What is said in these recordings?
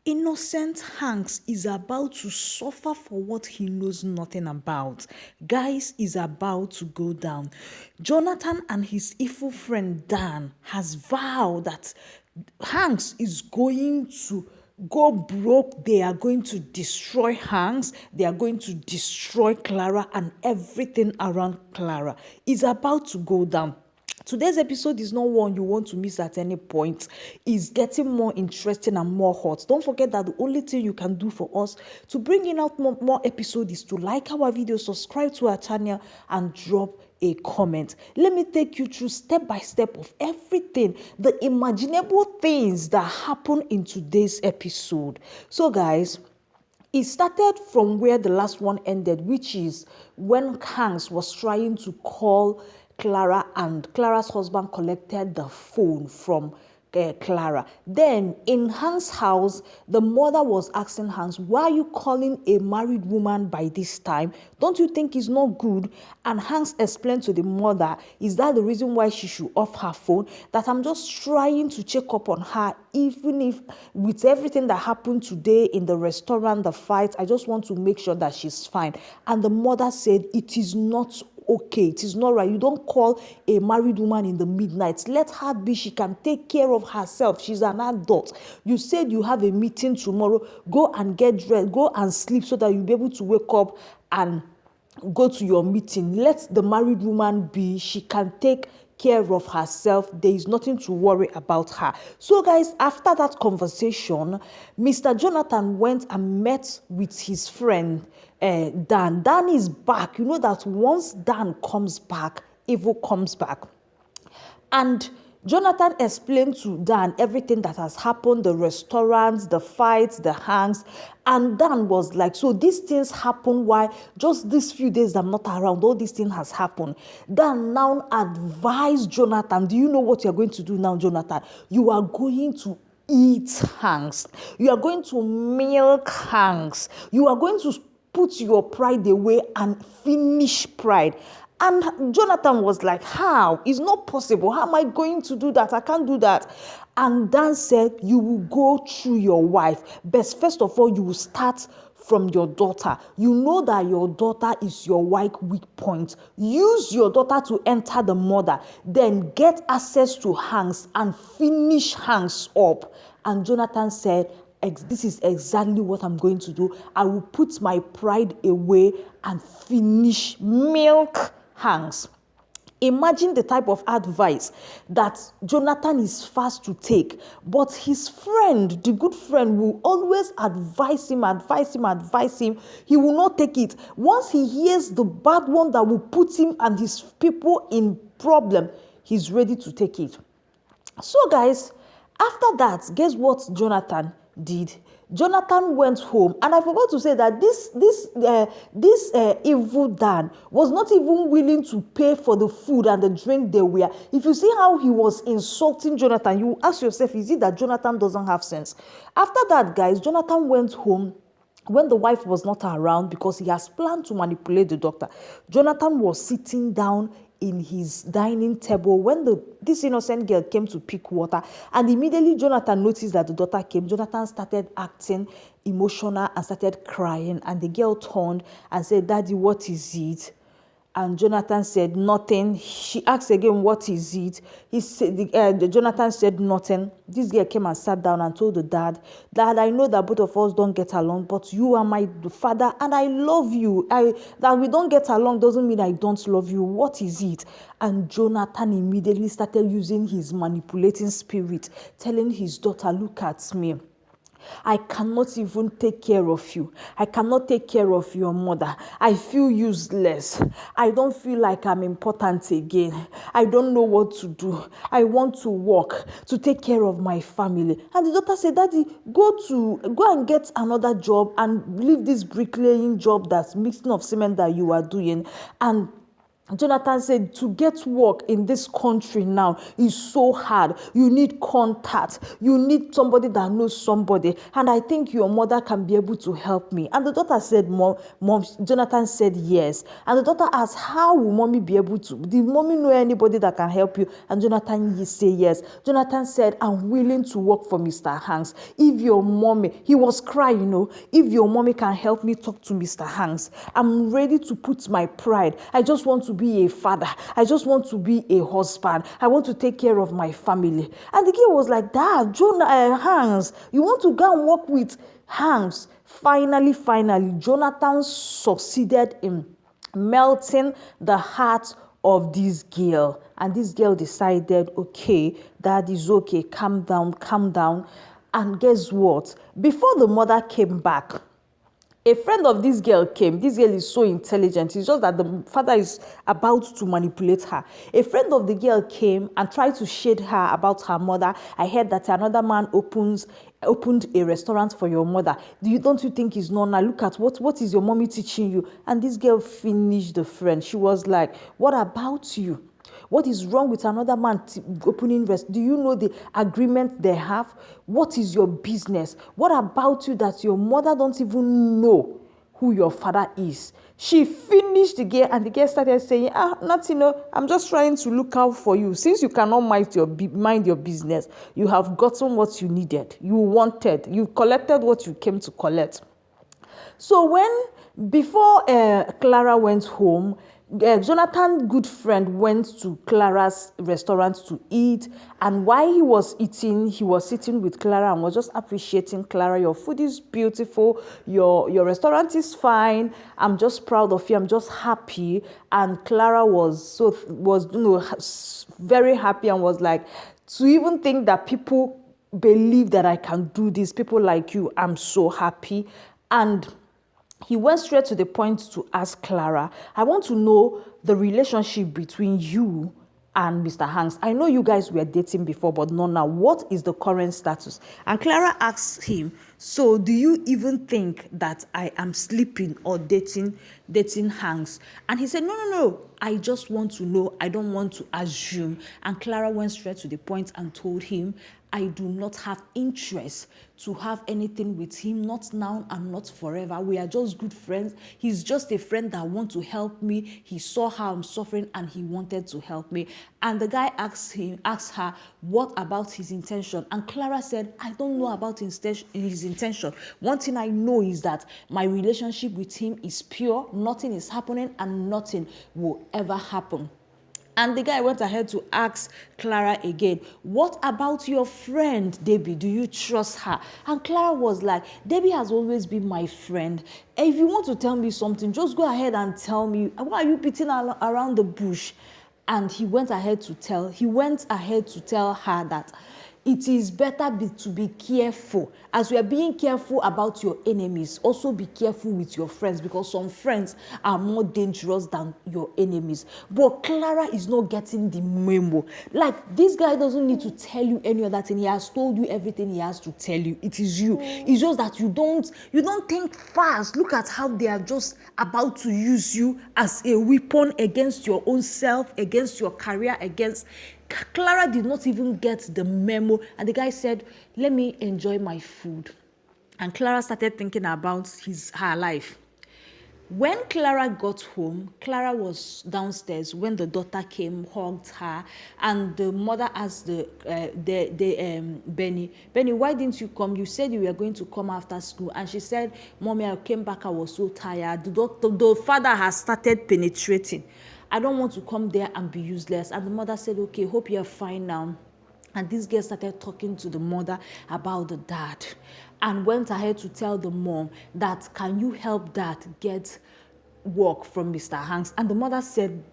Innocent Hanks is about to suffer for what he knows nothing about. Guys is about to go down. Jonathan and his evil friend Dan has vowed that Hanks is going to go broke. They are going to destroy Hanks. They are going to destroy Clara and everything around Clara. Is about to go down. Today's episode is not one you want to miss at any point. It's getting more interesting and more hot. Don't forget that the only thing you can do for us to bring in out more episodes is to like our video, subscribe to our channel, and drop a comment. Let me take you through step by step of everything, the imaginable things that happen in today's episode. So, guys, it started from where the last one ended, which is when Hanks was trying to call Clara and Clara's husband collected the phone from Clara. Then in Hank's house, the mother was asking Hanks, why are you calling a married woman by this time? Don't you think it's not good? And Hanks explained to the mother, is that the reason why she should off her phone? That I'm just trying to check up on her, even if with everything that happened today in the restaurant, the fight, I just want to make sure that she's fine. And the mother said, it is not okay. It is not right. You don't call a married woman in the midnight. Let her be. She can take care of herself. She's an adult. You said you have a meeting tomorrow. Go and get dressed. Go and sleep so that you'll be able to wake up and go to your meeting. Let the married woman be. She can take care of herself. There is nothing to worry about her. So, guys, after that conversation, Mr. Jonathan went and met with his friend Dan. Dan is back. You know that once Dan comes back, evil comes back. And Jonathan explained to Dan everything that has happened, the restaurants, the fights, the hangs. And Dan was like, so these things happen, why just these few days I'm not around, all these things has happened. Dan now advised Jonathan, do you know what you're going to do now, Jonathan? You are going to eat hangs. You are going to milk hangs. You are going to put your pride away and finish pride. And Jonathan was like, how? It's not possible. How am I going to do that? I can't do that. And Dan said, you will go through your wife. But first of all, you will start from your daughter. You know that your daughter is your weak point. Use your daughter to enter the mother. Then get access to Hanks and finish Hanks up. And Jonathan said, this is exactly what I'm going to do. I will put my pride away and finish milk Hanks. Imagine the type of advice that Jonathan is fast to take, but his friend, the good friend, will always advise him. He will not take it. Once he hears the bad one that will put him and his people in problem, he's ready to take it. So, guys, after that, guess what Jonathan did? Jonathan went home, and I forgot to say that this evil Dan was not even willing to pay for the food and the drink they were. If you see how he was insulting Jonathan, you ask yourself, is it that Jonathan doesn't have sense? After that, guys, Jonathan went home when the wife was not around because he has planned to manipulate the doctor. Jonathan was sitting down in his dining table when this innocent girl came to pick water, and immediately Jonathan noticed that the daughter came. Jonathan started acting emotional and started crying, and the girl turned and said, Daddy, what is it? And Jonathan said nothing. She asked again, what is it? He said, Jonathan said nothing. This girl came and sat down and told the dad, I know that both of us don't get along, but you are my father and I love you. That we don't get along doesn't mean I don't love you. What is it? And Jonathan immediately started using his manipulating spirit, telling his daughter, look at me. I cannot even take care of you. I cannot take care of your mother. I feel useless. I don't feel like I'm important again. I don't know what to do. I want to work to take care of my family. And the daughter said, Daddy, go and get another job and leave this bricklaying job, that's mixing of cement that you are doing, and Jonathan said, to get work in this country now is so hard. You need contact. You need somebody that knows somebody. And I think your mother can be able to help me. And the daughter said, Mom, Jonathan said yes. And the daughter asked, how will mommy be able to? Did mommy know anybody that can help you? And Jonathan said yes. Jonathan said, I'm willing to work for Mr. Hanks. If your mommy, he was crying, if your mommy can help me talk to Mr. Hanks, I'm ready to put my pride. I just want to be a father. I just want to be a husband. I want to take care of my family. And the kid was like, Dad, Hanks, you want to go and work with Hanks? Finally, Jonathan succeeded in melting the heart of this girl. And this girl decided, okay, Dad is okay, calm down. And guess what? Before the mother came back, a friend of this girl came. This girl is so intelligent. It's just that the father is about to manipulate her. A friend of the girl came and tried to shade her about her mother. I heard that another man opened a restaurant for your mother. Don't you think it's normal? Look at what is your mommy teaching you? And this girl finished the friend. She was like, what about you? What is wrong with another man opening rest? Do you know the agreement they have? What is your business? What about you that your mother don't even know who your father is? She finished the girl, and the girl started saying, nothing, I'm just trying to look out for you. Since you cannot mind your business, you have gotten what you needed, you wanted, you collected what you came to collect. So before Clara went home, Jonathan's good friend went to Clara's restaurant to eat, and while he was eating, he was sitting with Clara and was just appreciating Clara. Your food is beautiful, your restaurant is fine. I'm just proud of you. I'm just happy. And Clara was very happy and was like, to even think that people believe that I can do this, people like you, I'm so happy. And he went straight to the point to ask Clara, I want to know the relationship between you and Mr. Hanks. I know you guys were dating before, but not now. What is the current status? And Clara asked him, so do you even think that I am sleeping or dating Hanks? And he said, no. I just want to know. I don't want to assume. And Clara went straight to the point and told him, I do not have interest to have anything with him, not now and not forever. We are just good friends. He's just a friend that wants to help me. He saw how I'm suffering and he wanted to help me. And the guy asked her, what about his intention? And Clara said, I don't know about his intention. One thing I know is that my relationship with him is pure. Nothing is happening and nothing will ever happen. And the guy went ahead to ask Clara again, what about your friend, Debbie? Do you trust her? And Clara was like, Debbie has always been my friend. If you want to tell me something, just go ahead and tell me. Why are you beating around the bush? And he went ahead to tell her that it is better to be careful. As we are being careful about your enemies, also be careful with your friends, because some friends are more dangerous than your enemies. But Clara is not getting the memo. Like, this guy doesn't need to tell you any other thing. He has told you everything he has to tell you. It is you. It's just that you don't think fast. Look at how they are just about to use you as a weapon against your own self, against your career, against... Clara did not even get the memo, and the guy said, let me enjoy my food. And Clara started thinking about her life. When Clara got home, Clara was downstairs when the daughter came, hugged her, and the mother asked Benny, why didn't you come? You said you were going to come after school. And she said, Mommy, I came back, I was so tired. The father has started penetrating. I don't want to come there and be useless. And the mother said, okay, hope you're fine now. And this girl started talking to the mother about the dad and went ahead to tell the mom that, can you help dad get work from Mr. Hanks? And the mother said,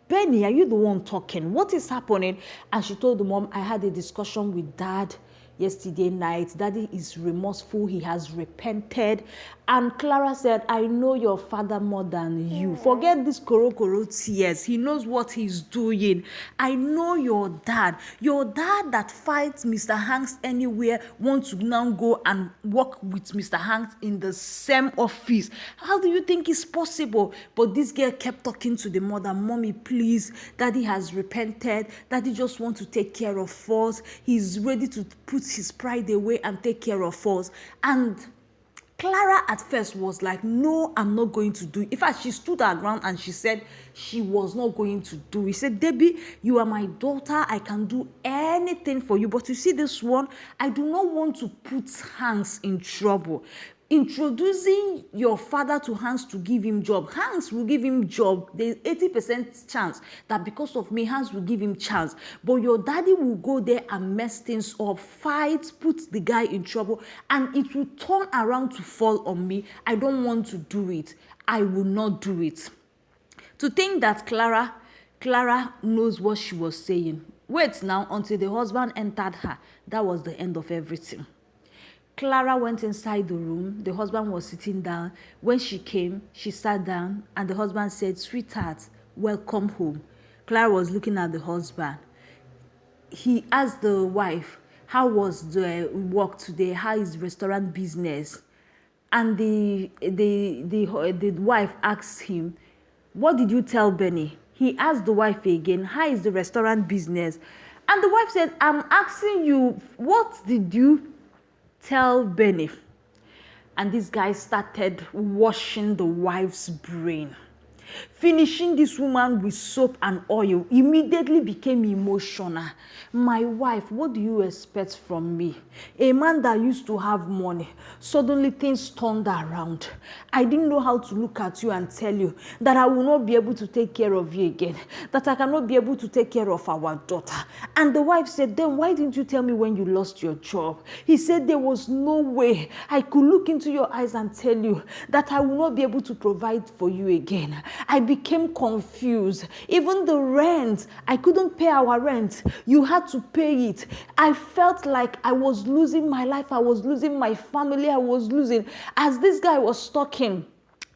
Benny, are you the one talking? What is happening? And she told the mom, I had a discussion with dad yesterday night. Daddy is remorseful. He has repented. And Clara said, I know your father more than you. Forget this koro tears. He knows what he's doing. I know your dad. Your dad that fights Mr. Hanks anywhere wants to now go and work with Mr. Hanks in the same office. How do you think it's possible? But this girl kept talking to the mother, Mommy, please, Daddy has repented. Daddy just wants to take care of us. He's ready to put his pride away and take care of us. And Clara at first was like, no, I'm not going to do it. In fact, she stood her ground and she said she was not going to do it. She said, Debbie, you are my daughter. I can do anything for you. But you see this one, I do not want to put Hanks in trouble. Introducing your father to Hanks to give him job. Hanks will give him job. There's 80% chance that because of me, Hanks will give him chance. But your daddy will go there and mess things up, fight, put the guy in trouble, and it will turn around to fall on me. I don't want to do it. I will not do it. To think that Clara knows what she was saying. Wait now until the husband entered her. That was the end of everything. Clara went inside the room. The husband was sitting down. When she came, she sat down, and the husband said, Sweetheart, welcome home. Clara was looking at the husband. He asked the wife, how was the work today? How is the restaurant business? And the wife asked him, what did you tell Benny? He asked the wife again, how is the restaurant business? And the wife said, I'm asking you, what did you tell Benny? And this guy started washing the wife's brain. Finishing this woman with soap and oil, immediately became emotional. My wife, what do you expect from me? A man that used to have money, suddenly things turned around. I didn't know how to look at you and tell you that I will not be able to take care of you again, that I cannot be able to take care of our daughter. And the wife said, then why didn't you tell me when you lost your job? He said, there was no way I could look into your eyes and tell you that I will not be able to provide for you again. I became confused. Even the rent, I couldn't pay our rent. You had to pay it. I felt like I was losing my life. I was losing my family. I was losing. As this guy was talking,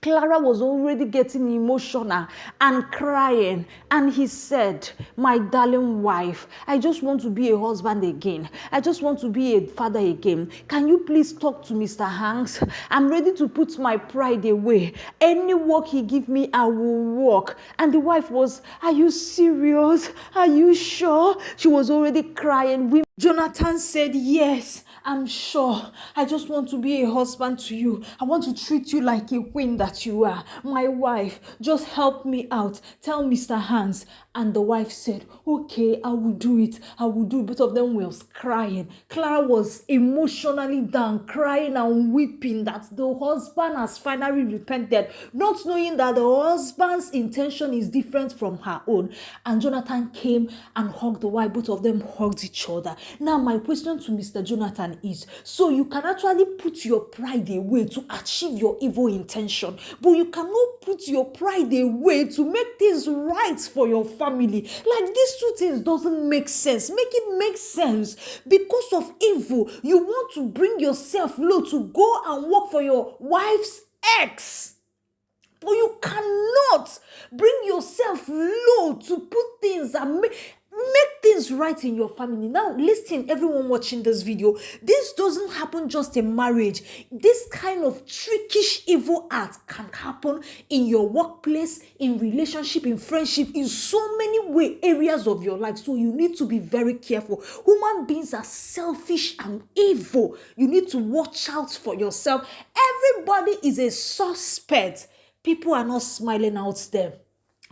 Clara was already getting emotional and crying. And he said, my darling wife, I just want to be a husband again. I just want to be a father again. Can you please talk to Mr. Hanks? I'm ready to put my pride away. Any work he give me, I will work. And the wife was, are you serious? Are you sure? She was already crying. Jonathan said, yes, I'm sure. I just want to be a husband to you. I want to treat you like a queen that you are. My wife, just help me out. Tell Mr. Hanks. And the wife said, okay, I will do it. I will do it. Both of them was crying. Clara was emotionally down, crying and weeping that the husband has finally repented, not knowing that the husband's intention is different from her own. And Jonathan came and hugged the wife. Both of them hugged each other. Now, my question to Mr. Jonathan is, so you can actually put your pride away to achieve your evil intention, but you cannot put your pride away to make things right for your family. Like, these two things doesn't make sense. Make it make sense. Because of evil, you want to bring yourself low to go and work for your wife's ex. But you cannot bring yourself low to put things and make things right in your family. Now, listen, everyone watching this video, this doesn't happen just in marriage. This kind of trickish evil act can happen in your workplace, in relationship, in friendship, in so many areas of your life. So you need to be very careful. Human beings are selfish and evil. You need to watch out for yourself. Everybody is a suspect. People are not smiling out there.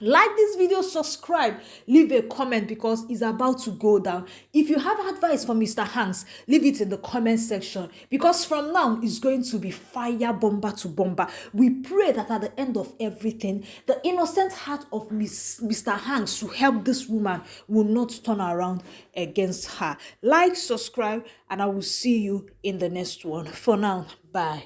Like this video, subscribe, leave a comment because it's about to go down. If you have advice for Mr. Hanks, leave it in the comment section because from now it's going to be fire bomber to bomber. We pray that at the end of everything, the innocent heart of Mr. Hanks to help this woman will not turn around against her. Like, subscribe, and I will see you in the next one. For now, bye.